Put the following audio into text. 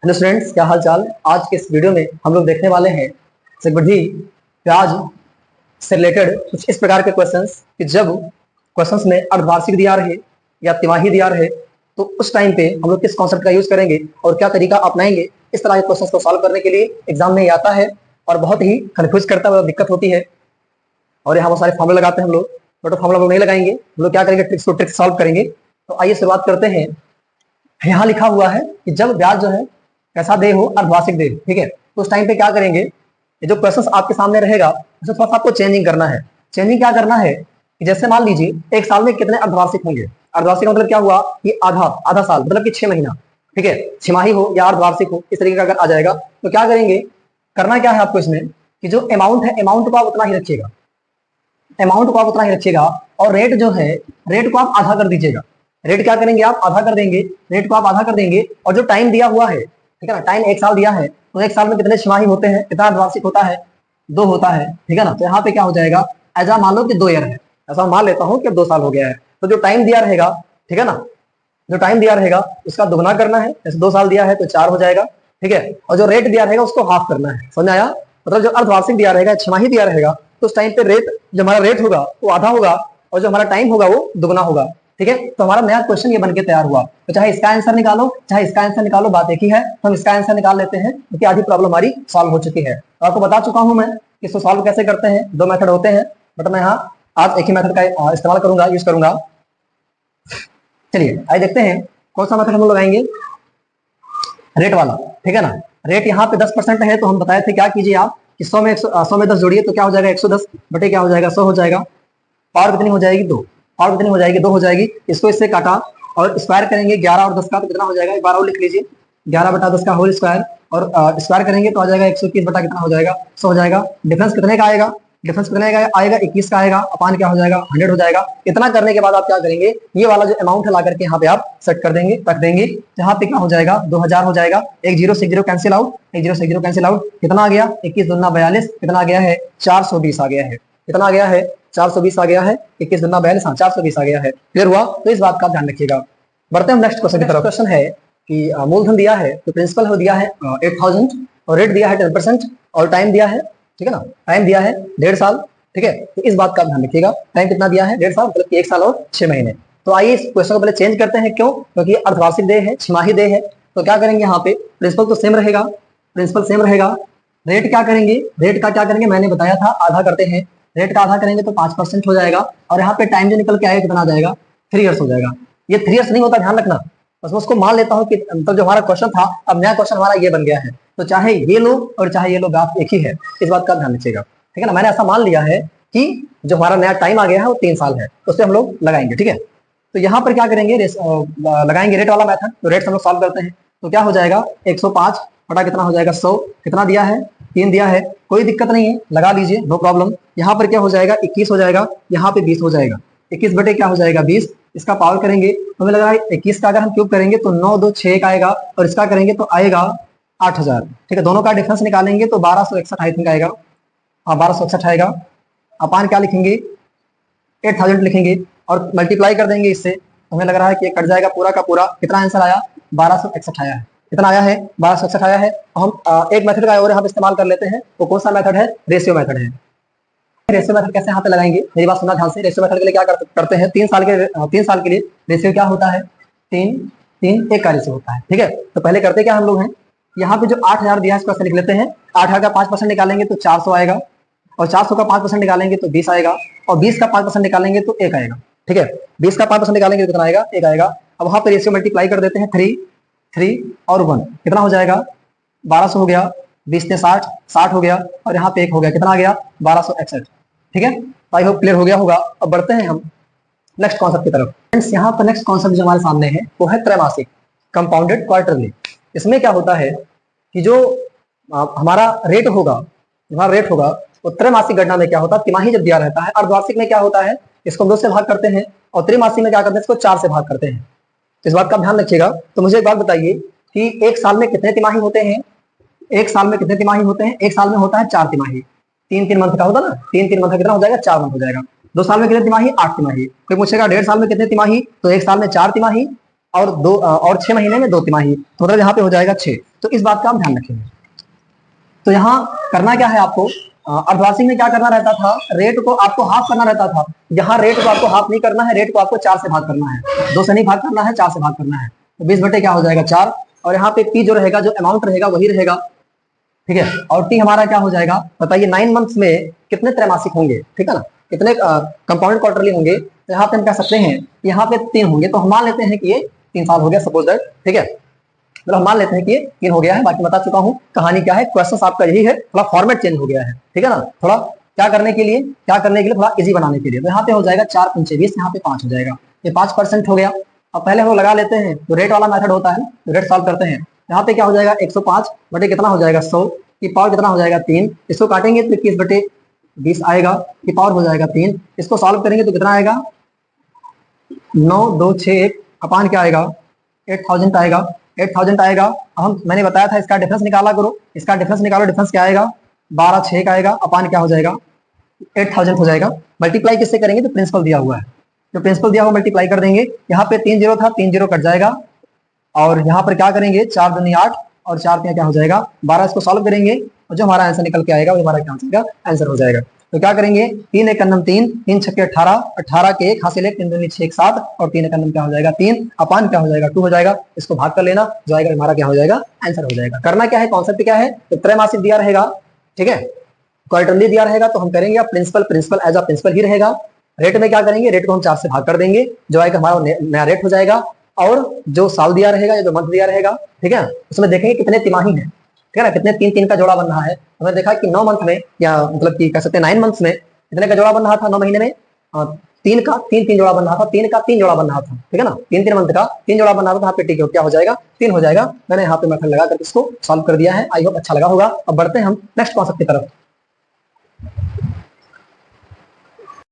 Hello students, क्या हाल चाल। आज के इस वीडियो में हम लोग देखने वाले हैं सिगबड्डी ब्याज से रिलेटेड कुछ इस प्रकार के क्वेश्चंस कि जब क्वेश्चंस में अर्धवार्षिक दिया रहे या तिमाही दिया रहे तो उस टाइम पे हम लोग किस कॉन्सेप्ट का यूज करेंगे और क्या तरीका अपनाएंगे। इस तरह के क्वेश्चंस को सॉल्व करने के लिए एग्जाम में ये आता है और बहुत ही कन्फ्यूज करता है, दिक्कत होती है। और यहाँ बहुत सारे फॉर्मूले लगाते हैं हम लोग, बट फॉर्मूला नहीं लगाएंगे। हम लोग क्या करेंगे, ट्रिक्स टू ट्रिक्स सॉल्व करेंगे। तो आइए शुरुआत करते हैं। यहाँ लिखा हुआ है कि जब ब्याज जो है कैसा दे हो, अर्धवार्षिक दे, ठीक है, तो उस टाइम पे क्या करेंगे। ये जो क्वेश्चन आपके सामने रहेगा उसे थोड़ा सा आपको चेंजिंग करना है। चेंजिंग क्या करना है कि जैसे मान लीजिए एक साल में कितने अर्धवार्षिक होंगे। अर्धवार्षिक का मतलब क्या हुआ कि आधा आधा साल, मतलब कि 6 महीना, ठीक है, छिमाही हो या अर्धवार्षिक हो, इस तरीके का अगर आ जाएगा तो क्या करेंगे। करना क्या है आपको इसमें कि जो अमाउंट है, अमाउंट को आप उतना ही रखिएगा, अमाउंट को आप उतना ही रखिएगा। और रेट जो है, रेट को आप आधा कर दीजिएगा। रेट क्या करेंगे, आप आधा कर देंगे, रेट को आप आधा कर देंगे। और जो टाइम दिया हुआ है, ठीक है ना, टाइम 1 साल दिया है तो 1 साल में कितने छिमाही होते हैं, कितना अर्धवार्षिक होता है, 2 होता है, ठीक है ना। तो यहाँ पे क्या हो जाएगा, ऐसा मान लो कि 2 ईयर है, ऐसा मान लेता हूँ कि 2 साल हो गया है। तो जो टाइम दिया रहेगा, ठीक है ना, जो टाइम दिया रहेगा उसका दुगना करना है। जैसे 2 साल दिया है तो 4 हो जाएगा, ठीक है। और जो रेट दिया रहेगा उसको हाफ करना है। समझ आया। मतलब जो अर्धवार्षिक दिया रहेगा, छिमाही दिया रहेगा, तो उस टाइम पे रेट, जो हमारा रेट होगा वो आधा होगा और जो हमारा टाइम होगा वो दुगना होगा, ठीक है। तो हमारा नया क्वेश्चन ये बनके तैयार हुआ। तो चाहे इसका आंसर निकालो चाहे इसका आंसर निकालो, बात एक ही है। तो हम इसका आंसर निकाल लेते हैं क्योंकि आधी प्रॉब्लम हमारी सॉल्व हो चुकी है। तो आपको बता चुका हूं मैं कि इसको सॉल्व कैसे करते हैं। 2 मेथड होते हैं, बट मैं यहाँ आज एक ही मेथड का इस्तेमाल करूंगा, यूज करूंगा। चलिए आइए देखते हैं कौन सा मेथड हम लोग लगाएंगे, रेट वाला, ठीक है ना। रेट यहाँ पे 10% है तो हम बताए थे क्या कीजिए आप कि 100 में 10 जोड़िए तो क्या हो जाएगा, 110 बटे क्या हो जाएगा, 100 हो जाएगा। पावर कितनी हो जाएगी, 2। पावर कितनी हो जाएगी, 2 हो जाएगी। इसको इससे काटा और स्क्वायर करेंगे 11 और 10 का, तो कितना हो जाएगा, 12 लिख लीजिए, 11 बटा 10 का होल स्क्वायर। और स्क्वायर करेंगे तो आ जाएगा 121 बटा कितना हो जाएगा, 100 हो जाएगा। डिफरेंस कितने का आएगा, डिफरेंस कितने का आएगा, 21 का आएगा। अपान क्या हो जाएगा, 100 हो जाएगा। इतना करने के बाद आप क्या करेंगे, ये वाला जो अमाउंट है ला करके यहाँ पे आप सेट कर देंगे, रख देंगे। यहाँ पे क्या हो जाएगा, 2000 हो जाएगा। एक जीरो से जीरो कैंसिल आउट, एक जीरो से जीरो कैंसिल आउट। कितना आ गया, 21 दूना 42, कितना आ गया है, 420 आ गया है। कितना आ गया है, 420 आ गया है। 21 दूना 42, 420 आ गया है। क्लियर हुआ। तो इस बात का ध्यान रखिएगा। बढ़ते हैं नेक्स्ट क्वेश्चन की तरफ। क्वेश्चन है कि मूलधन दिया है तो प्रिंसिपल हो दिया है 8000 और रेट दिया है 10% और टाइम दिया है, ठीक है ना, टाइम दिया है 1.5 साल, ठीक है। तो इस बात का ध्यान रखिएगा। टाइम कितना दिया है, 1.5 साल, मतलब कि 1 साल और 6 महीने। तो आइए इस क्वेश्चन को पहले चेंज करते हैं। क्यों, क्योंकि अर्धवार्षिक देय है, छिमाही देय है। तो क्या करेंगे, यहाँ पे प्रिंसिपल तो सेम रहेगा, प्रिंसिपल सेम रहेगा। रेट क्या करेंगे, रेट का क्या करेंगे, मैंने बताया था आधा करते हैं। रेट का आधा करेंगे तो 5% हो जाएगा। और यहाँ पे टाइम जो निकल के आएगा कितना आ जाएगा, 3 ईयर्स हो जाएगा। ये 3 ईयर्स नहीं होता, ध्यान रखना। बस मैं उसको मान लेता हूँ कि मतलब जो हमारा क्वेश्चन था, अब नया क्वेश्चन हमारा ये बन गया है। तो चाहे ये लो और चाहे ये लो, ग्राफ एक ही है। इस बात का ध्यान रखिएगा, ठीक है ना। मैंने ऐसा मान लिया है कि जो हमारा नया टाइम आ गया है वो 3 साल है, उससे हम लोग लगाएंगे, ठीक है। तो यहाँ पर क्या करेंगे, लगाएंगे रेट वाला मेथड। तो रेट हम लोग सॉल्व करते हैं। तो क्या हो जाएगा, 105 बटा कितना हो जाएगा, 100। कितना दिया है, 3 दिया है। कोई दिक्कत नहीं है, लगा लीजिए, नो प्रॉब्लम। यहाँ पर क्या हो जाएगा, 21 हो जाएगा, यहाँ पे 20 हो जाएगा। 21 बटे क्या हो जाएगा, 20। इसका पावर करेंगे तो हमें लग रहा है 21 का अगर हम क्यूब करेंगे तो 9 2 6 का आएगा और इसका करेंगे तो आएगा 8000, ठीक है। दोनों का डिफरेंस निकालेंगे तो 1261 आई थिंक आएगा। हाँ, 1261 आएगा। अपान क्या लिखेंगे, 8000 लिखेंगे और मल्टीप्लाई कर देंगे इससे। तो हमें लग रहा है कि कट जाएगा पूरा का पूरा। कितना आंसर आया, 1261 आया है। कितना आया है, 1261 आया है। हम एक मेथड का और यहाँ पे इस्तेमाल कर लेते हैं। वो कौन सा मेथड है, रेशियो मेथड है। रेशियो मेथड कैसे यहाँ पे लगाएंगे, मेरी बात सुनना ध्यान से। रेशियो मेथड के लिए क्या करते हैं, 3 साल के लिए रेशियो क्या होता है, 3:1 का रेशियो होता है, ठीक है। तो पहले करते क्या हम लोग हैं, यहाँ पे जो 8000 दिया है इसको ऐसे लिख लेते हैं। 8000 का 5% निकालेंगे तो 400 आएगा और 400 का 5% निकालेंगे तो 20 आएगा और 20 का 5% निकालेंगे तो 1 आएगा, ठीक है। 20 का 5% निकालेंगे तो कितना आएगा, 1 आएगा। अब वहां पे रेशियो मल्टीप्लाई कर देते हैं, 3 और 1 कितना हो जाएगा, 1200 हो गया। 20 ने 60 हो गया और यहाँ पे 1 हो गया, कितना आ गया, 1261, ठीक है। आई होप क्लियर हो गया होगा। अब बढ़ते हैं हम नेक्स्ट कॉन्सेप्ट की तरफ। फ्रेंड्स, यहाँ पर नेक्स्ट कॉन्सेप्ट जो हमारे सामने है वो है त्रैमासिक, कंपाउंडेड क्वार्टरली। इसमें क्या होता है कि जो हमारा रेट होगा, हमारा रेट होगा वो त्रैमासिक गणना में क्या होता है, तिमाही जब दिया रहता है। अर्धवार्षिक में क्या होता है, इसको 2 से भाग करते हैं और त्रैमासिक में क्या करते हैं, इसको 4 से भाग करते हैं। इस बात का ध्यान रखिएगा। तो मुझे एक बात बताइए कि 1 साल में कितने तिमाही होते हैं, 1 साल में कितने तिमाही होते हैं, 1 साल में होता है 4 तिमाही। 3 मंथ का होता ना, 3 मंथ का कितना हो जाएगा, 4 मंथ हो जाएगा। 2 साल में कितने तिमाही, 8 तिमाही। कोई पूछेगा 1.5 साल में कितने तिमाही, तो 1 साल में 4 तिमाही और और 6 महीने में 2 तिमाही, तो मतलब यहाँ पे हो जाएगा 6। तो इस बात का आप ध्यान रखेंगे। तो यहाँ करना क्या है आपको, अर्धवार्षिक में क्या करना रहता था, रेट को आपको हाफ करना रहता था। यहाँ रेट को आपको हाफ नहीं करना है, रेट को आपको 4 से भाग करना है, 2 से नहीं भाग करना है, 4 से भाग करना है। तो 20 बटे क्या हो जाएगा 4, और यहाँ पे पी जो रहेगा, जो अमाउंट रहेगा वही रहेगा, ठीक है। और टी हमारा क्या हो जाएगा, बताइए 9 मंथ्स में कितने त्रैमासिक होंगे, ठीक है ना, कितने कंपाउंड क्वार्टरली होंगे। तो यहाँ पे हम कह सकते हैं यहाँ पे 3 होंगे, तो हम मान लेते हैं कि ये 3 साल हो गया, सपोज दैट, ठीक है। मतलब हम मान लेते हैं कि ये 3 हो गया है। बाकी बता चुका हूँ कहानी क्या है, क्वेश्चन आपका यही है, थोड़ा फॉर्मेट चेंज हो गया है, ठीक है ना, थोड़ा क्या करने के लिए थोड़ा इजी बनाने के लिए। तो यहाँ पे हो जाएगा 4 पंचे 20, यहाँ पे 5 हो जाएगा, ये 5% हो गया। अब पहले हम लोग लगा लेते हैं, तो रेट वाला मेथड होता है, तो रेट सॉल्व करते हैं। यहाँ पे क्या हो जाएगा 105 बटे कितना हो जाएगा 100 की पावर कितना हो जाएगा 3, इसको काटेंगे तो 21 बटे 20 आएगा, की पावर हो जाएगा 3। इसको सॉल्व करेंगे तो कितना आएगा 9261 अपान क्या आएगा 8000 आएगा, 8000 आएगा। अब हम मैंने बताया था इसका डिफरेंस निकाला करो, इसका डिफरेंस निकालो, डिफरेंस क्या आएगा 12,600 का आएगा, अपान क्या हो जाएगा 8000 हो जाएगा। मल्टीप्लाई किससे करेंगे, तो प्रिंसिपल दिया हुआ है, जो प्रिंसिपल दिया हुआ मल्टीप्लाई कर देंगे। यहाँ पे 3 0 था, 3 0 कट जाएगा, और यहाँ पर क्या करेंगे 4 दूनी 8 और 4 क्या हो जाएगा 12। इसको सॉल्व करेंगे और जो हमारा आंसर निकल के आएगा वो हमारा क्या हो जाएगा आंसर हो जाएगा। तो क्या करेंगे 3 1 3, 3 6 18, 18 के 1 हासिल 1, 3 दूनी 6 7, और 3 1 क्या हो जाएगा 3, अपान क्या हो जाएगा 2 हो जाएगा। इसको भाग कर लेना, जो आएगा हमारा क्या हो जाएगा आंसर हो जाएगा। करना क्या है, कॉन्सेप्ट क्या है, तो त्रैमासिक दिया रहेगा, ठीक है, क्वार्टरली दिया रहेगा, तो हम करेंगे प्रिंसिपल एज अ प्रिंसिपल ही रहेगा। रेट में क्या करेंगे, रेट को हम 4 से भाग कर देंगे, जो आएगा हमारा नया रेट हो जाएगा। और जो साल दिया रहेगा या जो मंथ दिया रहेगा, ठीक है, उसमें देखेंगे कितने तिमाही है, ठीक है ना, कितने 3 का जोड़ा बन रहा है। हमने देखा कि 9 मंथ में, या मतलब कि कह सकते हैं 9 मंथ्स में कितने का जोड़ा बन रहा था, 9 महीने में 3 जोड़ा बन रहा था, 3 का 3 जोड़ा बन रहा था, ठीक है ना, 3 मंथ का 3 जोड़ा बन रहा था। यहाँ पे टी क्या हो जाएगा 3 हो जाएगा। मैंने यहाँ पे मेथड लगा करके इसको सॉल्व कर दिया है। आई होप अच्छा लगा होगा। अब बढ़ते हैं हम नेक्स्ट कॉन्सेप्ट की तरफ।